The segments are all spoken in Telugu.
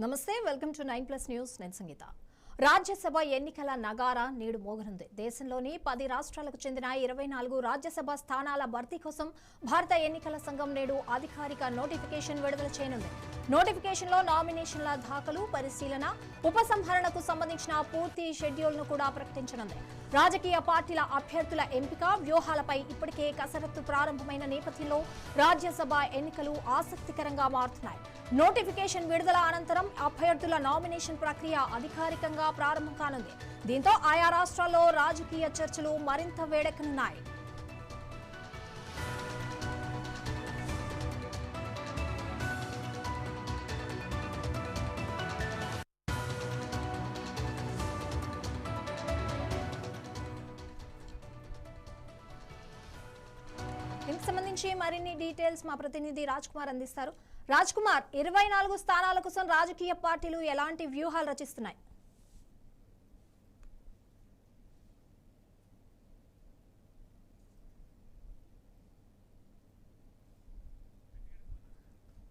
నమస్తే, వెల్కమ్ టు 9+ న్యూస్. నేను సంగీత. రాజ్యసభ ఎన్నికల నగారా నేడు మోగనుంది. దేశంలోని 10 రాష్ట్రాలకు చెందిన 24 రాజ్యసభ స్థానాల భర్తీ కోసం భారత ఎన్నికల సంఘం నేడు అధికారిక నోటిఫికేషన్ విడుదల చేయనుంది. నోటిఫికేషన్లో నామినేషన్ల దాఖలు, పరిశీలన, ఉపసంహరణకు సంబంధించిన పూర్తి షెడ్యూల్ను కూడా ప్రకటించనుంది. రాజకీయ పార్టీల అభ్యర్థుల ఎంపిక వ్యూహాలపై ఇప్పటికే కసరత్తు ప్రారంభమైన నేపథ్యంలో రాజ్యసభ ఎన్నికలు ఆసక్తికరంగా మారుతున్నాయి. నోటిఫికేషన్ విడుదల అనంతరం అభ్యర్థుల నామినేషన్ ప్రక్రియ అధికారికంగా ప్రారంభం కానుంది. దీంతో ఆయా రాష్ట్రాల్లో రాజకీయ చర్చలు మరింత వేడెక్కనున్నాయి. దీనికి సంబంధించి మరిన్ని డీటెయిల్స్ మా ప్రతినిధి రాజ్ కుమార్ అందిస్తారు. రాజ్ కుమార్, 24 స్థానాల కోసం రాజకీయ పార్టీలు ఎలాంటి వ్యూహాలు రచిస్తున్నాయి?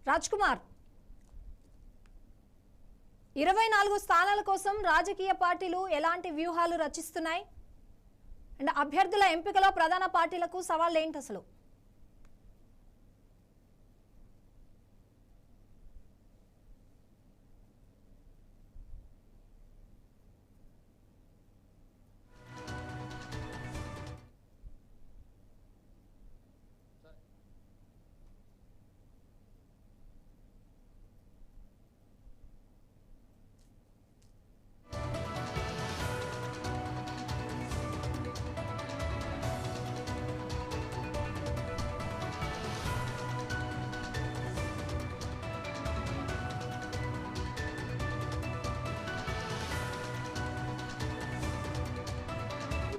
రాజ్ కుమార్, 24 స్థానాల కోసం రాజకీయ పార్టీలు ఎలాంటి వ్యూహాలు రచిస్తున్నాయి? అండ్ అభ్యర్థుల ఎంపికలో ప్రధాన పార్టీలకు సవాళ్ళు ఏంటి అసలు?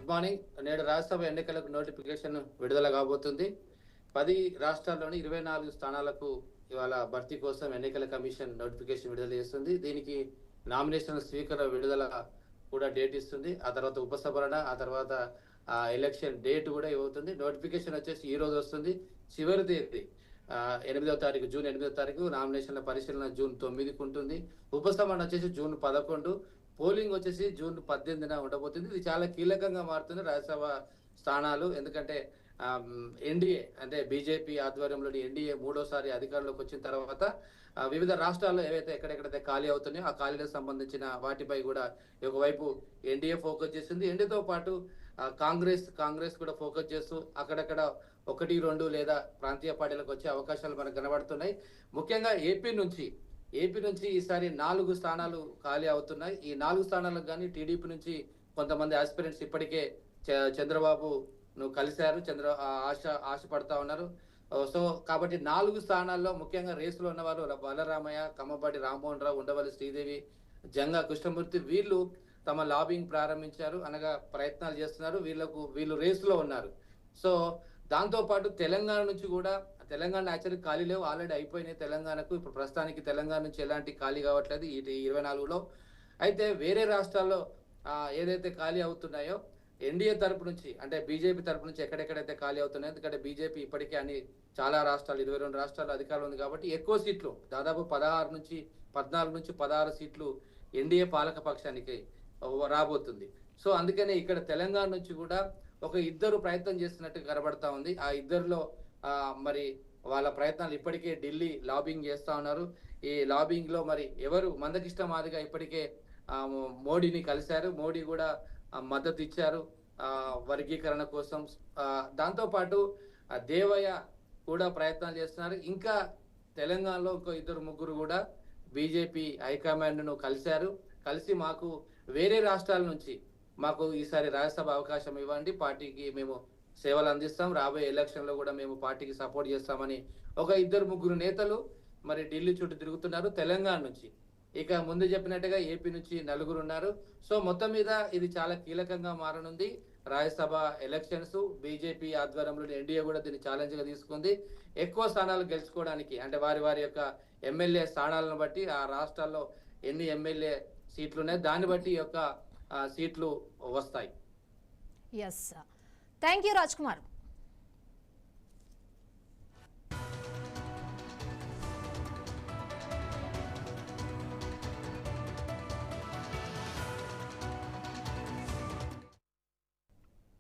Good morning. నేడు రాజ్యసభ ఎన్నికలకు నోటిఫికేషన్ విడుదల కాబోతుంది. 10 రాష్ట్రాల్లోని 24 స్థానాలకు ఇవాళ భర్తీ కోసం ఎన్నికల కమిషన్ నోటిఫికేషన్ విడుదల చేస్తుంది. దీనికి నామినేషన్ స్వీకరణ విడుదల కూడా డేట్ ఇస్తుంది. ఆ తర్వాత ఉపసంహరణ, ఆ తర్వాత ఎలక్షన్ డేట్ కూడా ఇవ్వుతుంది. నోటిఫికేషన్ వచ్చేసి ఈ రోజు వస్తుంది. చివరి తేదీ 8వ తారీఖు, జూన్ 8వ తారీఖు. నామినేషన్ల పరిశీలన జూన్ 9కు ఉంటుంది. ఉపసంహరణ వచ్చేసి జూన్ 11. పోలింగ్ వచ్చేసి జూన్ 18న ఉండబోతుంది. ఇది చాలా కీలకంగా మారుతుంది రాజ్యసభ స్థానాలు. ఎందుకంటే ఎన్డీఏ అంటే బీజేపీ ఆధ్వర్యంలోని ఎన్డీఏ మూడోసారి అధికారంలోకి వచ్చిన తర్వాత వివిధ రాష్ట్రాల్లో ఏవైతే ఎక్కడెక్కడైతే ఖాళీ అవుతున్నాయో ఆ ఖాళీలకు సంబంధించిన వాటిపై కూడా ఒకవైపు ఎన్డీఏ ఫోకస్ చేస్తుంది. ఎన్డీఏతో పాటు కాంగ్రెస్ కూడా ఫోకస్ చేస్తూ అక్కడక్కడ 1, 2 లేదా ప్రాంతీయ పార్టీలకు వచ్చే అవకాశాలు మనకు కనబడుతున్నాయి. ముఖ్యంగా ఏపీ నుంచి ఈసారి 4 స్థానాలు ఖాళీ అవుతున్నాయి. ఈ 4 స్థానాలకు కానీ టీడీపీ నుంచి కొంతమంది ఆస్పిరెంట్స్ ఇప్పటికే చంద్రబాబు కలిశారు, ఆశ పడతా ఉన్నారు. సో కాబట్టి 4 స్థానాల్లో ముఖ్యంగా రేసులో ఉన్న వాళ్ళు బలరామయ్య, కమ్మపాటి రామ్మోహన్ రావు, ఉండవల్లి శ్రీదేవి, జంగా కృష్ణమూర్తి వీళ్ళు తమ లాబింగ్ ప్రారంభించారు, అనగా ప్రయత్నాలు చేస్తున్నారు. వీళ్ళు రేసులో ఉన్నారు. సో దాంతో పాటు తెలంగాణ నుంచి కూడా, తెలంగాణ యాక్చువల్లీ ఖాళీ లేవు, ఆల్రెడీ అయిపోయినాయి తెలంగాణకు. ఇప్పుడు ప్రస్తుతానికి తెలంగాణ నుంచి ఎలాంటి ఖాళీ కావట్లేదు ఈ 24లో. అయితే వేరే రాష్ట్రాల్లో ఏదైతే ఖాళీ అవుతున్నాయో ఎన్డీఏ తరపు నుంచి అంటే బీజేపీ తరపు నుంచి ఎక్కడెక్కడైతే ఖాళీ అవుతున్నాయో, ఎందుకంటే బీజేపీ ఇప్పటికే చాలా రాష్ట్రాలు 22 రాష్ట్రాలు అధికారం ఉంది కాబట్టి ఎక్కువ సీట్లు, దాదాపు 14 నుంచి 16 సీట్లు ఎన్డీఏ పాలక పక్షానికి రాబోతుంది. సో అందుకనే ఇక్కడ తెలంగాణ నుంచి కూడా ఒక 2 ప్రయత్నం చేస్తున్నట్టు కనబడతా ఉంది. ఆ 2లో మరి వాళ్ళ ప్రయత్నాలు ఇప్పటికే ఢిల్లీ లాబింగ్ చేస్తా ఉన్నారు. ఈ లాబింగ్ లో మరి ఎవరు మందకిష్ట మాదిగా ఇప్పటికే మోడీని కలిశారు. మోడీ కూడా మద్దతు ఇచ్చారు వర్గీకరణ కోసం. దాంతో పాటు దేవయ్య కూడా ప్రయత్నాలు చేస్తున్నారు. ఇంకా తెలంగాణలో ఇంకో 2-3 కూడా బీజేపీ హైకమాండ్ ను కలిసి మాకు వేరే రాష్ట్రాల నుంచి మాకు ఈసారి రాజ్యసభ అవకాశం ఇవ్వండి, పార్టీకి మేము సేవలు అందిస్తాం, రాబోయే ఎలక్షన్ లో కూడా మేము పార్టీకి సపోర్ట్ చేస్తామని ఒక 2-3 నేతలు మరి ఢిల్లీ చుట్టూ తిరుగుతున్నారు తెలంగాణ నుంచి. ఇక ముందు చెప్పినట్టుగా ఏపీ నుంచి 4 ఉన్నారు. సో మొత్తం మీద ఇది చాలా కీలకంగా మారనుంది రాజ్యసభ ఎలక్షన్స్. బీజేపీ ఆధ్వర్యంలో ఎన్డీఏ కూడా దీన్ని ఛాలెంజ్ గా తీసుకుంది. ఎక్కువ స్థానాలు గెలుచుకోవడానికి అంటే వారి యొక్క ఎమ్మెల్యే స్థానాలను బట్టి ఆ రాష్ట్రాల్లో ఎన్ని ఎమ్మెల్యే సీట్లు ఉన్నాయి దాన్ని బట్టి యొక్క సీట్లు వస్తాయి. Yes. Thank you, Rajkumar.